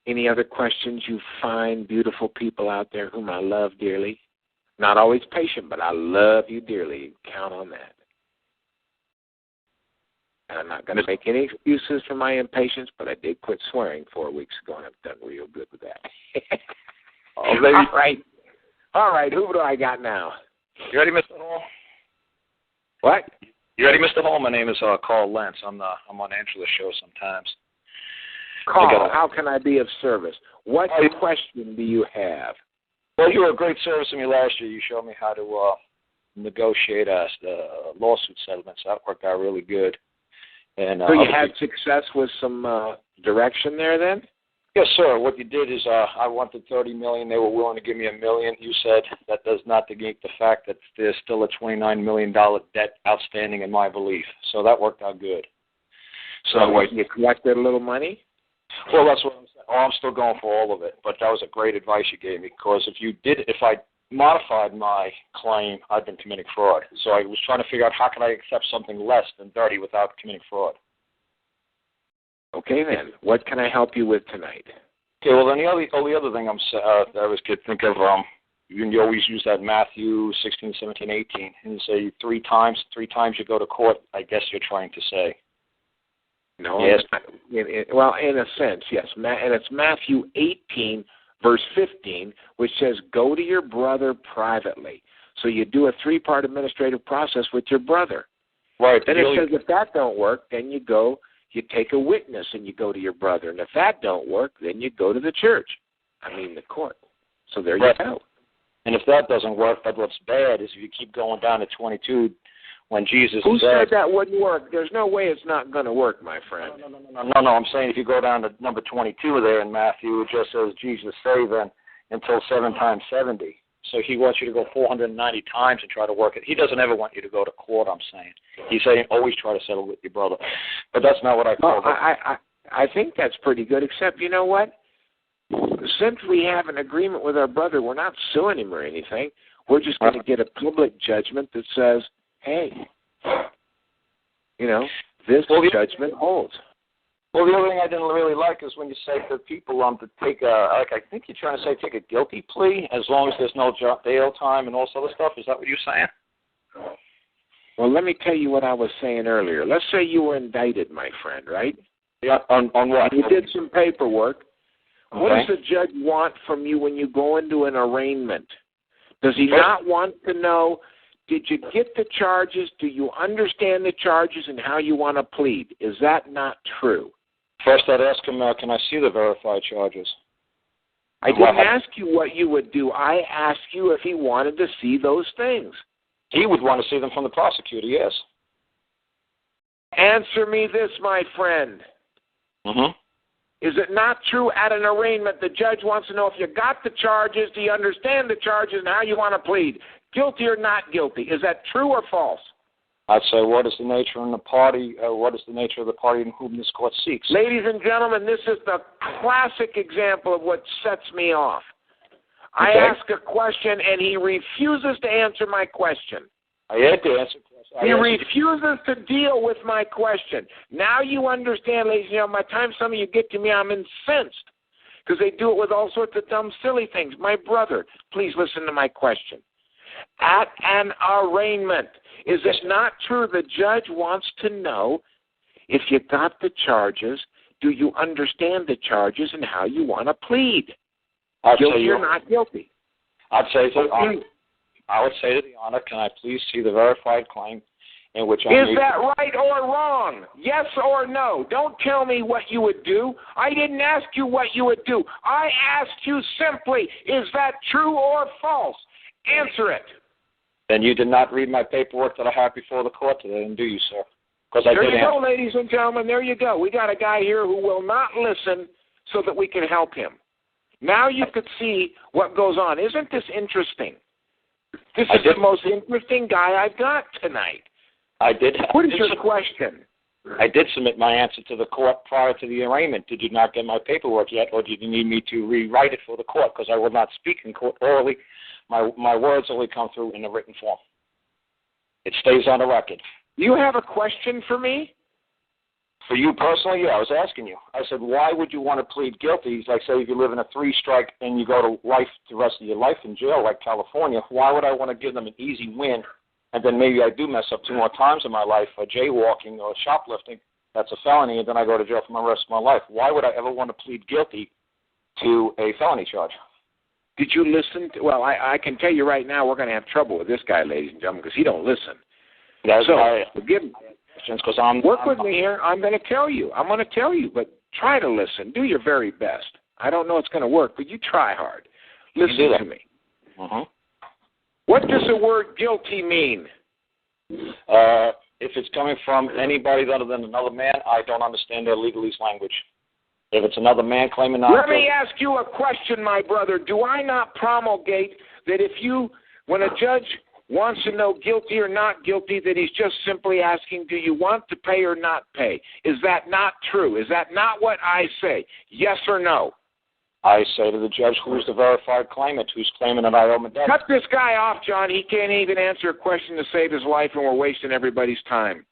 Any other questions, you fine, beautiful people out there whom I love dearly? Not always patient, but I love you dearly. Count on that. And I'm not going to make any excuses for my impatience, but I did quit swearing 4 weeks ago, and I've done real good with that. Oh, baby. All right, who do I got now? You ready, Mr. Hall? What? You ready, Mr. Hall? My name is Karl Lentz. I'm on Angela's show sometimes. Karl, how can I be of service? What question do you have? Well, you were a great service to me last year. You showed me how to negotiate lawsuit settlements. That worked out really good. And so you had success with some direction there then? Yes, sir. What you did is I wanted $30 million. They were willing to give me $1 million. You said that does not negate the fact that there's still a $29 million debt outstanding in my belief. So that worked out good. So you collected a little money? Well, that's what I'm saying. Oh, I'm still going for all of it. But that was a great advice you gave me, because if I modified my claim, I'd been committing fraud. So I was trying to figure out how can I accept something less than 30 without committing fraud. Okay, then. What can I help you with tonight? Okay, well, then the other thing I was could think of, you always use that Matthew 16, 17, 18, and you say three times you go to court, I guess you're trying to say. No, yes. Well, in a sense, yes. And it's Matthew 18, verse 15, which says, go to your brother privately. So you do a 3-part administrative process with your brother. Right. Then it says if that don't work, then you take a witness and you go to your brother. And if that don't work, then you go to the church. The court. So there you go. And if that doesn't work, but what's bad is if you keep going down to 22, when Jesus Who said that wouldn't work? There's no way it's not going to work, my friend. No. I'm saying if you go down to number 22 there in Matthew, it just says Jesus say then until 7 times 70. So he wants you to go 490 times and try to work it. He doesn't ever want you to go to court, I'm saying. He's saying always try to settle with your brother. But that's not what I call it. I think that's pretty good, except you know what? Since we have an agreement with our brother, we're not suing him or anything. We're just going to get a public judgment that says, hey, this judgment holds. Well, the other thing I didn't really like is when you say to people to take I think you're trying to say take a guilty plea as long as there's no jail time and all this other stuff. Is that what you're saying? Well, let me tell you what I was saying earlier. Let's say you were indicted, my friend, right? Yeah, on what? You did some paperwork. Okay. What does the judge want from you when you go into an arraignment? Does he not want to know, did you get the charges? Do you understand the charges and how you want to plead? Is that not true? First, I'd ask him, can I see the verified charges? I didn't ask you what you would do. I asked you if he wanted to see those things. He would want to see them from the prosecutor, yes. Answer me this, my friend. Mm-hmm. Is it not true at an arraignment the judge wants to know if you got the charges, do you understand the charges, and how you want to plead? Guilty or not guilty? Is that true or false? I'd say, what is the nature of the party in whom this court seeks? Ladies and gentlemen, this is the classic example of what sets me off. Okay. I ask a question, and he refuses to answer my question. I had to answer. He refuses to deal with my question. Now you understand, ladies and gentlemen, by the time some of you get to me, I'm incensed because they do it with all sorts of dumb, silly things. My brother, please listen to my question. At an arraignment, is it not true the judge wants to know if you got the charges, do you understand the charges, and how you want to plead? Guilty or not guilty? I'd say to the honor, I would say to the honor, can I please see the verified claim in which I... Is that right or wrong? Yes or no? Don't tell me what you would do. I didn't ask you what you would do. I asked you simply, is that true or false? Answer it. Then you did not read my paperwork that I have before the court today, do you, sir? There you go, ladies and gentlemen. There you go. We got a guy here who will not listen so that we can help him. Now you could see what goes on. Isn't this interesting? This is the most interesting guy I've got tonight. What is your question? I did submit my answer to the court prior to the arraignment. Did you not get my paperwork yet, or did you need me to rewrite it for the court? Because I will not speak in court orally. My words only come through in a written form. It stays on the record. You have a question for me? For you personally, yeah, I was asking you. I said, why would you want to plead guilty? Like, say, if you live in a 3-strike and you go to life the rest of your life in jail, like California, why would I want to give them an easy win, and then maybe I do mess up 2 more times in my life for jaywalking or shoplifting? That's a felony, and then I go to jail for the rest of my life. Why would I ever want to plead guilty to a felony charge? Did you listen? Well, I can tell you right now we're going to have trouble with this guy, ladies and gentlemen, because he don't listen. That's so, forgive me. Work with me here. I'm going to tell you. but try to listen. Do your very best. I don't know it's going to work, but you try hard. Listen to me. Mm-hmm. What does the word guilty mean? If it's coming from anybody other than another man, I don't understand their legalese language. If it's another man claiming not Let me ask you a question, my brother. Do I not promulgate that when a judge wants to know guilty or not guilty, that he's just simply asking, do you want to pay or not pay? Is that not true? Is that not what I say? Yes or no? I say to the judge, who's the verified claimant, who's claiming that I owe him a debt? Cut this guy off, John. He can't even answer a question to save his life, and we're wasting everybody's time.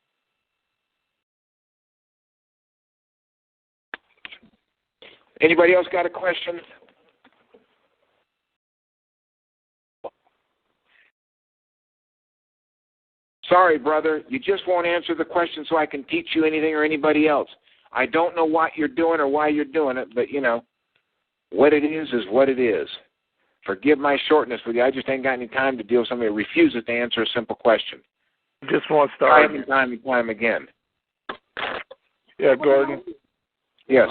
Anybody else got a question? Sorry, brother. You just won't answer the question so I can teach you anything or anybody else. I don't know what you're doing or why you're doing it, but, what it is what it is. Forgive my shortness with you. I just ain't got any time to deal with somebody who refuses to answer a simple question. Just wants to argue. Time and time again. Yeah, Gordon. Yes.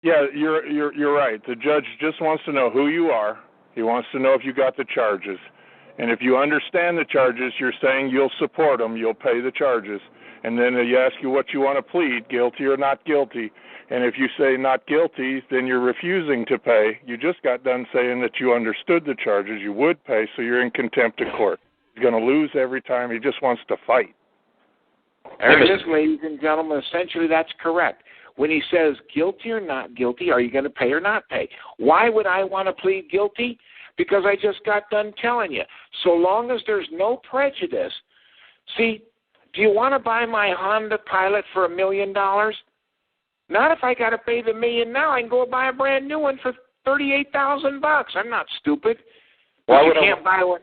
Yeah, you're right. The judge just wants to know who you are. He wants to know if you got the charges. And if you understand the charges, you're saying you'll support them, you'll pay the charges. And then they ask you what you want to plead, guilty or not guilty. And if you say not guilty, then you're refusing to pay. You just got done saying that you understood the charges, you would pay, so you're in contempt of court. He's going to lose every time. He just wants to fight. There it is, ladies and gentlemen. Essentially, that's correct. When he says guilty or not guilty, are you going to pay or not pay? Why would I want to plead guilty? Because I just got done telling you. So long as there's no prejudice. See, do you want to buy my Honda Pilot for $1 million? Not if I got to pay the $1 million now. I can go buy a brand new one for $38,000. I'm not stupid. Well, you can't buy one.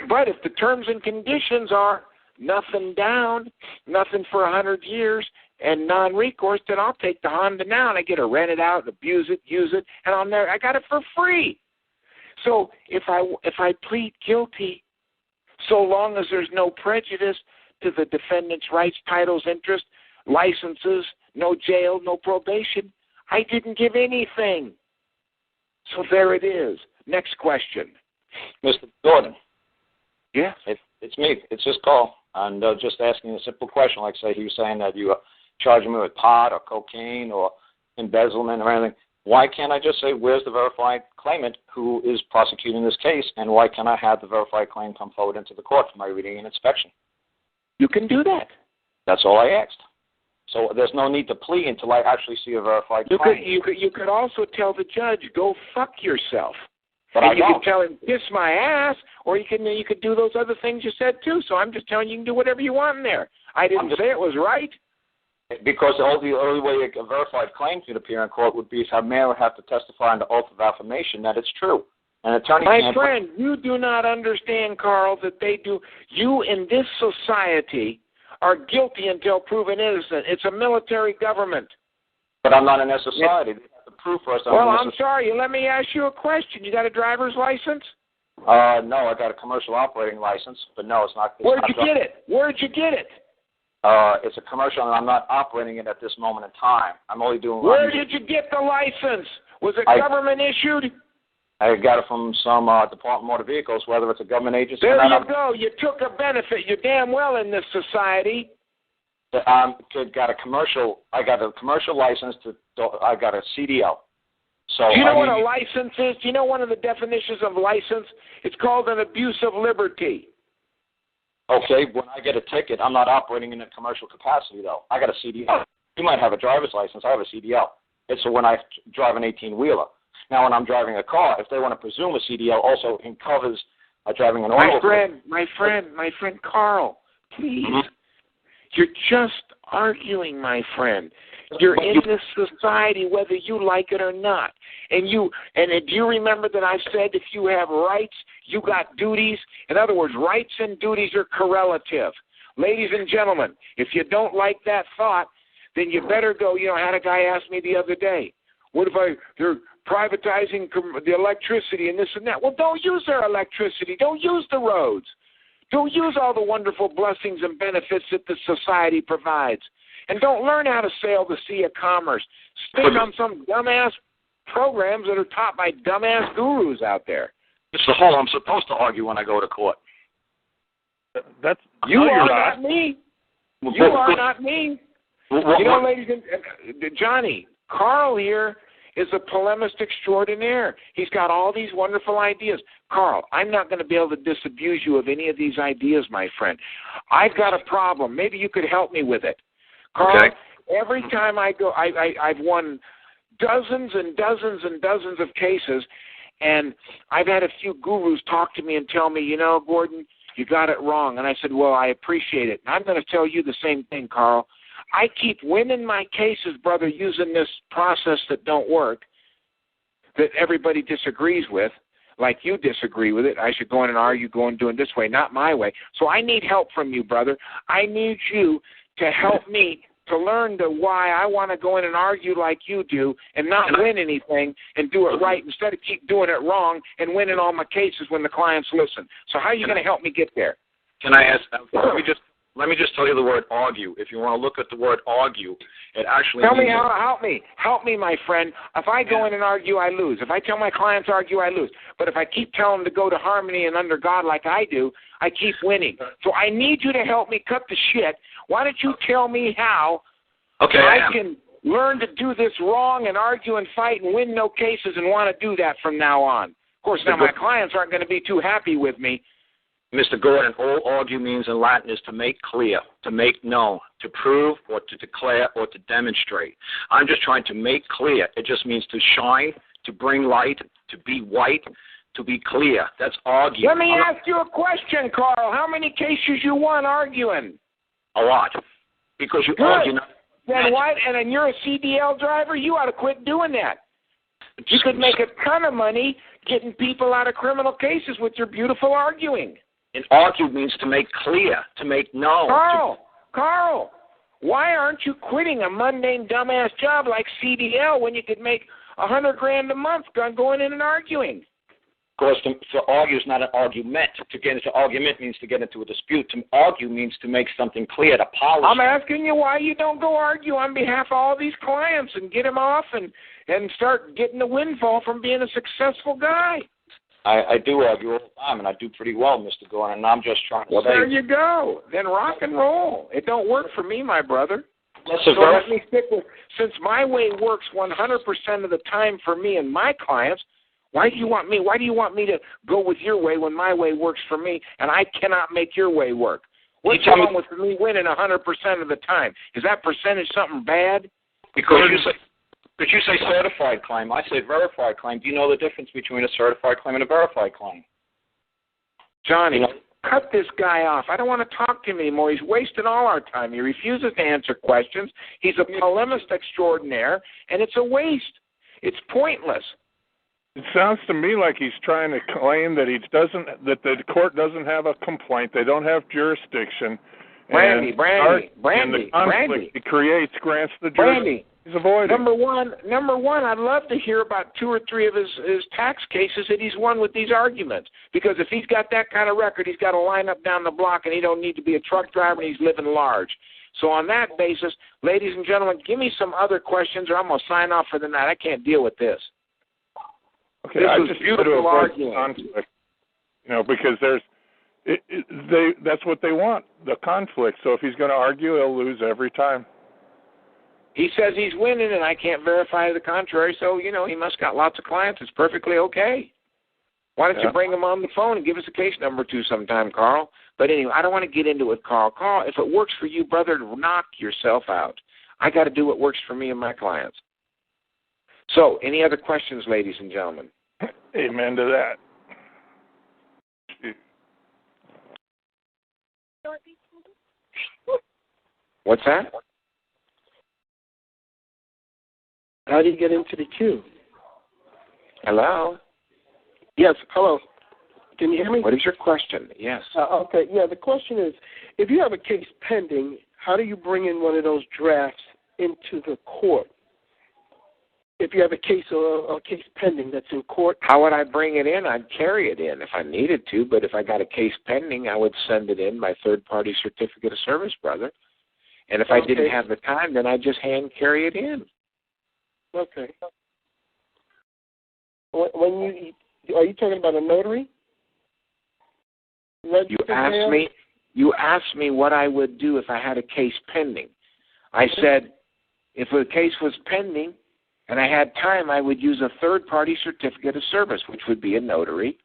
But if the terms and conditions are nothing down, nothing for 100 years, and non-recourse, then I'll take the Honda now and I get to rent it out, abuse it, use it, and I got it for free. So if I plead guilty, so long as there's no prejudice to the defendant's rights, titles, interest, licenses, no jail, no probation, I didn't give anything. So there it is. Next question. Mr. Gordon. Yeah? It's me. It's just Karl. And just asking a simple question, like say he was saying that you charging me with pot or cocaine or embezzlement or anything. Why can't I just say, where's the verified claimant who is prosecuting this case, and why can't I have the verified claim come forward into the court for my reading and inspection? You can do that. That's all I asked. So there's no need to plea until I actually see a verified claim. You could also tell the judge, go fuck yourself. But and you can tell him, kiss my ass, or you could do those other things you said too. So I'm just telling you, you can do whatever you want in there. I didn't say it was right. Because the only way a verified claim could appear in court would be if a man would have to testify under oath of affirmation that it's true. An attorney My friend, you do not understand, Karl, that they do. You in this society are guilty until proven innocent. It's a military government. But I'm not in that society. They have to prove for us. I'm sorry. Let me ask you a question. You got a driver's license? No, I got a commercial operating license, but no, it's not. Where'd you get it? It's a commercial, and I'm not operating it at this moment in time. I'm only doing. Where did you get the license? Was it government issued? I got it from some Department of Motor Vehicles, whether it's a government agency. There you go. You took a benefit. You're damn well in this society. I got a commercial license. I got a CDL. So do you know what a license is? Do you know one of the definitions of license? It's called an abuse of liberty. Okay, when I get a ticket, I'm not operating in a commercial capacity, though. I got a CDL. You might have a driver's license. I have a CDL. It's when I drive an 18-wheeler. Now, when I'm driving a car, if they want to presume a CDL also covers driving an auto. My friend, Karl, please. Mm-hmm. You're just arguing, my friend. You're in this society whether you like it or not. And do you remember that I said if you have rights, you got duties? In other words, rights and duties are correlative. Ladies and gentlemen, if you don't like that thought, then you better go. I had a guy ask me the other day, what if they're privatizing the electricity and this and that? Well, don't use their electricity. Don't use the roads. Don't use all the wonderful blessings and benefits that the society provides. And don't learn how to sail the sea of commerce. Stick on some dumbass programs that are taught by dumbass gurus out there. Mr. Hall, I'm supposed to argue when I go to court. You are not me. You are not me. Ladies and Johnny, Karl here is a polemist extraordinaire. He's got all these wonderful ideas. Karl, I'm not going to be able to disabuse you of any of these ideas, my friend. I've got a problem. Maybe you could help me with it. Karl, okay. Every time I go, I've won dozens and dozens and dozens of cases, and I've had a few gurus talk to me and tell me, Gordon, you got it wrong. And I said, well, I appreciate it. And I'm going to tell you the same thing, Karl. I keep winning my cases, brother, using this process that don't work, that everybody disagrees with, like you disagree with it. I should go in and argue, doing this way, not my way. So I need help from you, brother. I need you to help me to learn why I want to go in and argue like you do and not win anything and do it right instead of keep doing it wrong and winning all my cases when the clients listen. So how are you going to help me get there? Can I ask, let me just tell you the word argue. If you want to look at the word argue, it actually Tell me how to help me. Help me, my friend. If I go in and argue, I lose. If I tell my clients argue, I lose. But if I keep telling them to go to harmony and under God like I do, I keep winning. So I need you to help me cut the shit. Why don't you tell me how I can learn to do this wrong and argue and fight and win no cases and want to do that from now on? Of course, now my clients aren't going to be too happy with me. Mr. Gordon, all argue means in Latin is to make clear, to make known, to prove or to declare or to demonstrate. I'm just trying to make clear. It just means to shine, to bring light, to be white, to be clear. That's argue. Let me ask you a question, Karl. How many cases you won arguing? A lot. Because you argue. Then why? And then you're a CDL driver? You ought to quit doing that. You could make a ton of money getting people out of criminal cases with your beautiful arguing. And argue means to make clear, to make known. Karl, why aren't you quitting a mundane, dumbass job like CDL when you could make $100,000 a month going in and arguing? Because to argue is not an argument. To get into argument means to get into a dispute. To argue means to make something clear, to polish. I'm asking you why you don't go argue on behalf of all these clients and get them off and start getting the windfall from being a successful guy. I do argue all the time, and I do pretty well, Mr. Gordon, and I'm just trying to say... There you go. Then rock and roll. It don't work for me, my brother. So let me stick with... Since my way works 100% of the time for me and my clients, why do you want me to go with your way when my way works for me and I cannot make your way work? What's wrong with me winning 100% of the time? Is that percentage something bad? Because you say certified claim. I say verified claim. Do you know the difference between a certified claim and a verified claim? Johnny, cut this guy off. I don't want to talk to him anymore. He's wasting all our time. He refuses to answer questions. He's a polemist extraordinaire, and it's a waste. It's pointless. It sounds to me like he's trying to claim that that the court doesn't have a complaint. They don't have jurisdiction. Brandy. And the conflict it creates grants the jurisdiction. He's avoiding. Number one, I'd love to hear about 2 or 3 of his tax cases that he's won with these arguments. Because if he's got that kind of record, he's got to line up down the block, and he don't need to be a truck driver, and he's living large. So on that basis, ladies and gentlemen, give me some other questions, or I'm going to sign off for the night. I can't deal with this. Okay, this I was just beautiful argument. Conflict, because that's what they want, the conflict. So if he's going to argue, he'll lose every time. He says he's winning, and I can't verify the contrary, so, he must got lots of clients. It's perfectly okay. Why don't you bring him on the phone and give us a case number 2 sometime, Karl? But anyway, I don't want to get into it, Karl. Karl, if it works for you, brother, knock yourself out. I got to do what works for me and my clients. So, any other questions, ladies and gentlemen? Amen to that. What's that? How do you get into the queue? Hello? Yes, hello. Can you hear me? What is your question? Yes. Okay, yeah, the question is, if you have a case pending, how do you bring in one of those drafts into the court? If you have a case pending that's in court. How would I bring it in? I'd carry it in if I needed to, but if I got a case pending, I would send it in by third-party certificate of service, brother. And if I didn't have the time, then I'd just hand carry it in. Okay. Are you talking about a notary? You asked me what I would do if I had a case pending. I said if a case was pending and I had time, I would use a third-party certificate of service, which would be a notary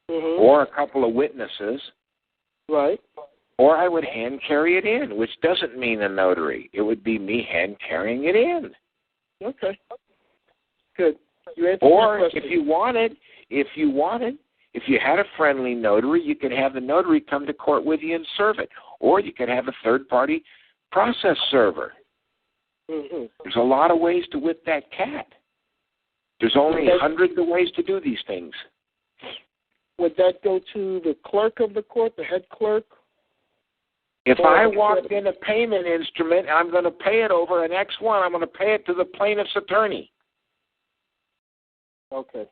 or a couple of witnesses. Right. Or I would hand carry it in, which doesn't mean a notary. It would be me hand carrying it in. Okay. Good. You answered or my question. if you had a friendly notary, you could have the notary come to court with you and serve it. Or you could have a third-party process server. There's a lot of ways to whip that cat. There's only hundreds of ways to do these things. Would that go to the clerk of the court, the head clerk? If I walked in a payment instrument and I'm going to pay it over an X1, I'm going to pay it to the plaintiff's attorney. Okay.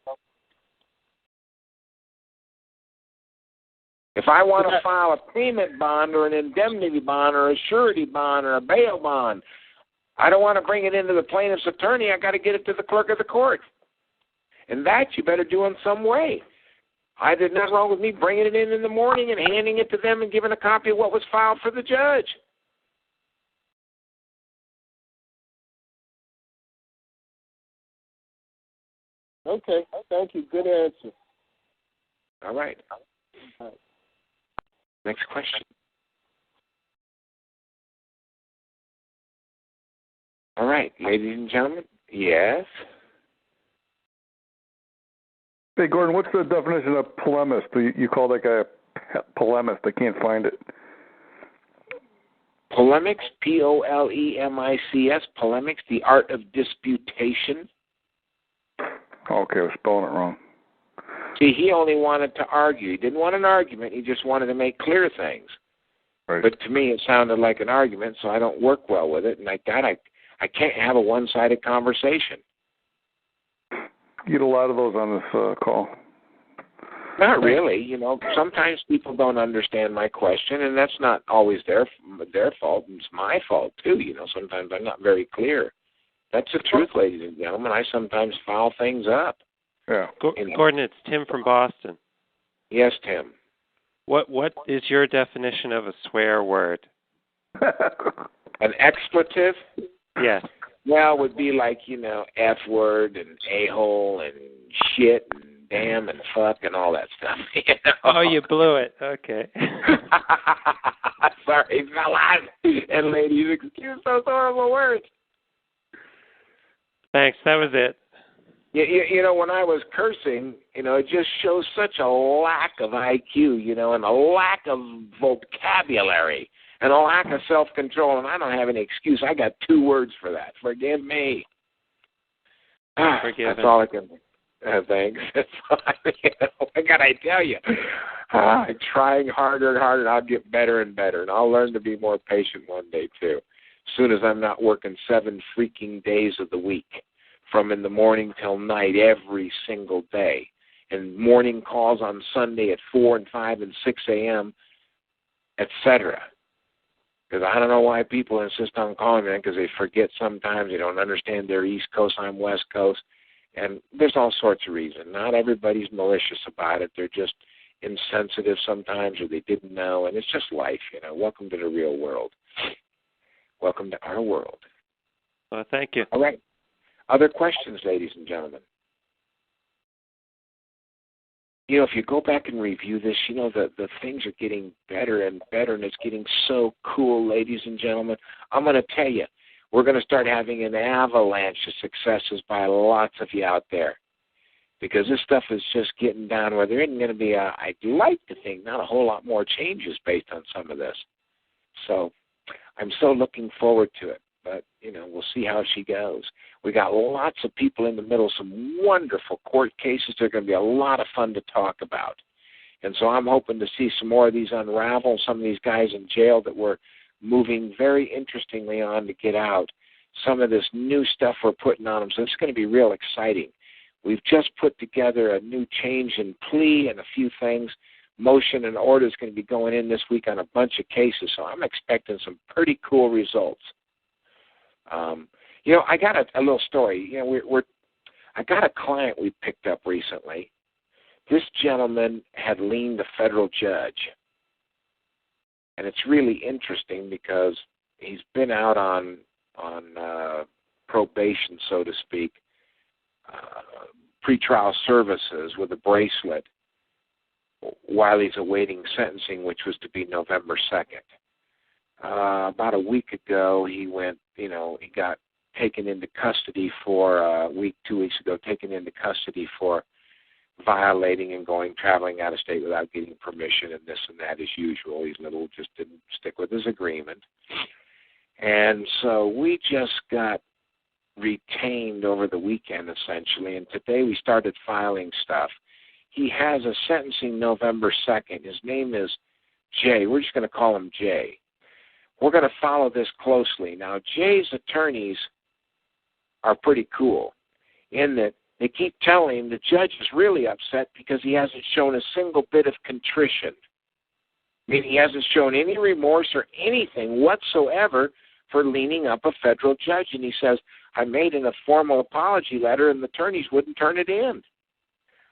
If I want to file a payment bond or an indemnity bond or a surety bond or a bail bond, I don't want to bring it into the plaintiff's attorney. I got to get it to the clerk of the court. And that you better do in some way. There's nothing wrong with me bringing it in the morning and handing it to them and giving a copy of what was filed for the judge. Okay, thank you. Good answer. All right. Next question. All right, ladies and gentlemen. Yes. Hey, Gordon, what's the definition of polemist? You call that guy a polemist. I can't find it. Polemics, Polemics, polemics, the art of disputation. Okay, I was spelling it wrong. See, he only wanted to argue. He didn't want an argument. He just wanted to make clear things. Right. But to me, it sounded like an argument, so I don't work well with it. And I can't have a one-sided conversation. You get a lot of those on this call. Not really. Sometimes people don't understand my question, and that's not always their fault. It's my fault, too. Sometimes I'm not very clear. That's the truth, ladies and gentlemen. I sometimes foul things up. Yeah. Gordon, it's Tim from Boston. Yes, Tim. What is your definition of a swear word? An expletive? Yes. Well, it would be like, F word and a-hole and shit and damn and fuck and all that stuff. Oh, you blew it. Okay. Sorry, fellas and ladies. Excuse those horrible words. Thanks. That was it. When I was cursing, it just shows such a lack of IQ, and a lack of vocabulary and a lack of self-control, and I don't have any excuse. I got 2 words for that. Forgive me. That's all I can. Thanks. That's all what can I tell you? I'm trying harder and harder, and I'll get better and better, and I'll learn to be more patient one day, too, as soon as I'm not working 7 freaking days of the week, from in the morning till night every single day, and morning calls on Sunday at 4 and 5 and 6 a.m., etc. Because I don't know why people insist on calling me, because they forget sometimes. They don't understand they're East Coast, I'm West Coast, and there's all sorts of reasons. Not everybody's malicious about it. They're just insensitive sometimes, or they didn't know, and it's just life. Welcome to the real world. Welcome to our world. Well, thank you. All right. Other questions, ladies and gentlemen? If you go back and review this, the things are getting better and better, and it's getting so cool, ladies and gentlemen. I'm going to tell you, we're going to start having an avalanche of successes by lots of you out there, because this stuff is just getting down where there isn't going to be, I'd like to think, not a whole lot more changes based on some of this. So I'm so looking forward to it. But, we'll see how she goes. We got lots of people in the middle, some wonderful court cases. They're going to be a lot of fun to talk about. And so I'm hoping to see some more of these unravel, some of these guys in jail that we're moving very interestingly on to get out, some of this new stuff we're putting on them. So it's going to be real exciting. We've just put together a new change in plea and a few things. Motion and order is going to be going in this week on a bunch of cases, so I'm expecting some pretty cool results. I got a little story. I got a client we picked up recently. This gentleman had liened a federal judge, and it's really interesting because he's been out on probation, so to speak, pretrial services with a bracelet while he's awaiting sentencing, which was to be November 2nd. About a week ago, he got taken into custody for 2 weeks ago, taken into custody for violating and traveling out of state without getting permission and this and that as usual. He's just didn't stick with his agreement. And so we just got retained over the weekend, essentially, and today we started filing stuff. He has a sentencing November 2nd. His name is Jay. We're just going to call him Jay. We're going to follow this closely. Now, Jay's attorneys are pretty cool in that they keep telling him the judge is really upset because he hasn't shown a single bit of contrition. I mean, he hasn't shown any remorse or anything whatsoever for leaning up a federal judge. And he says, I made a formal apology letter and the attorneys wouldn't turn it in.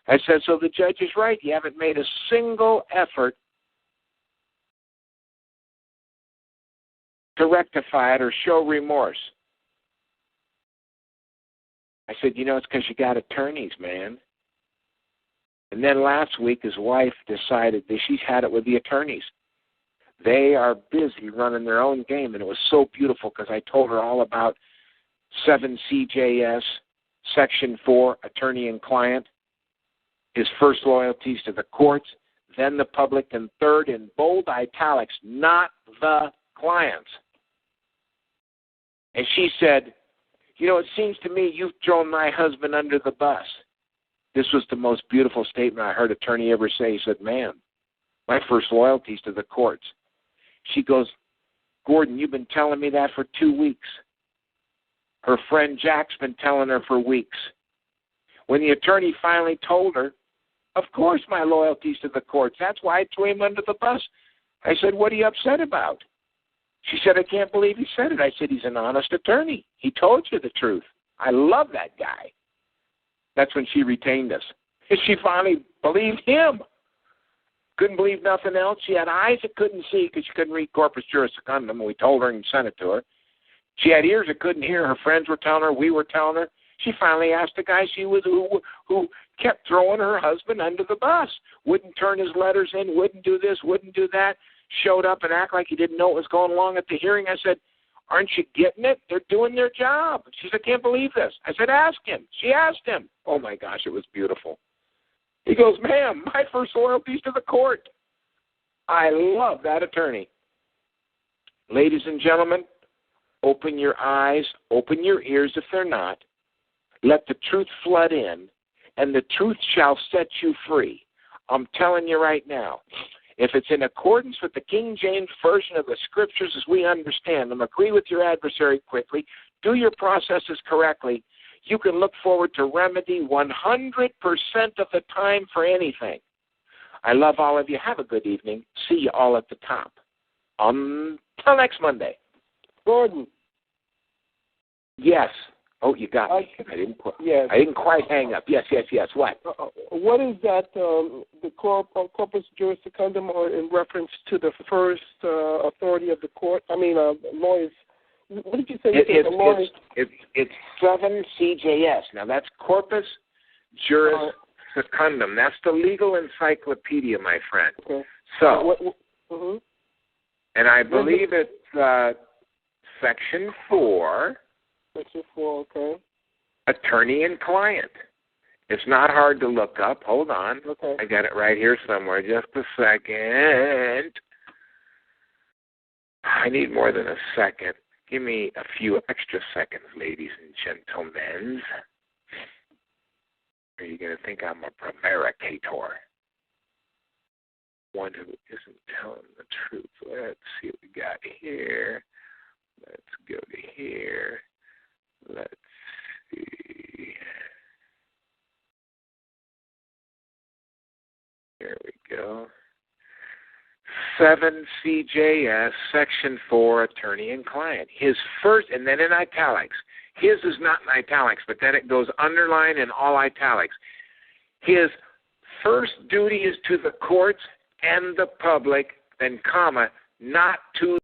I said, so the judge is right. You haven't made a single effort to rectify it or show remorse. I said, it's because you got attorneys, man. And then last week his wife decided that she's had it with the attorneys. They are busy running their own game, and it was so beautiful because I told her all about 7 CJS, Section 4, attorney and client, his first loyalties to the courts, then the public, and third in bold italics, not the clients. And she said, it seems to me you've thrown my husband under the bus. This was the most beautiful statement I heard an attorney ever say. He said, man, my first loyalty is to the courts. She goes, Gordon, you've been telling me that for 2 weeks. Her friend Jack's been telling her for weeks. When the attorney finally told her, of course my loyalty is to the courts. That's why I threw him under the bus. I said, what are you upset about? She said, I can't believe he said it. I said, he's an honest attorney. He told you the truth. I love that guy. That's when she retained us. She finally believed him. Couldn't believe nothing else. She had eyes that couldn't see because she couldn't read corpus juris secundum, and we told her and sent it to her. She had ears that couldn't hear. Her friends were telling her. We were telling her. She finally asked the guy who kept throwing her husband under the bus, wouldn't turn his letters in, wouldn't do this, wouldn't do that, showed up and act like he didn't know what was going along at the hearing. I said, aren't you getting it? They're doing their job. She said, I can't believe this. I said, ask him. She asked him. Oh, my gosh, it was beautiful. He goes, ma'am, my first loyalty is to the court. I love that attorney. Ladies and gentlemen, open your eyes, open your ears if they're not. Let the truth flood in, and the truth shall set you free. I'm telling you right now, if it's in accordance with the King James Version of the Scriptures as we understand them, agree with your adversary quickly, do your processes correctly, you can look forward to remedy 100% of the time for anything. I love all of you. Have a good evening. See you all at the top. Until next Monday. Gordon. Yes. Oh, you got me. I didn't quite hang up. Yes. What? What is that, the corpus juris secundum, or in reference to the first authority of the court? I mean, lawyers. What did you say? It's 7 CJS. Now, that's corpus juris secundum. That's the legal encyclopedia, my friend. Okay. So, and I believe it's Section 4. Section 4, okay. Attorney and client. It's not hard to look up. Hold on. Okay. I got it right here somewhere. Just a second. I need more than a second. Give me a few extra seconds, ladies and gentlemen. Are you going to think I'm a prevaricator? One who isn't telling the truth. Let's see what we got here. Let's go to here. Let's see. There we go. 7 CJS, Section 4, attorney and client. His first, and then in italics. His is not in italics, but then it goes underlined in all italics. His first duty is to the courts and the public, then comma, not to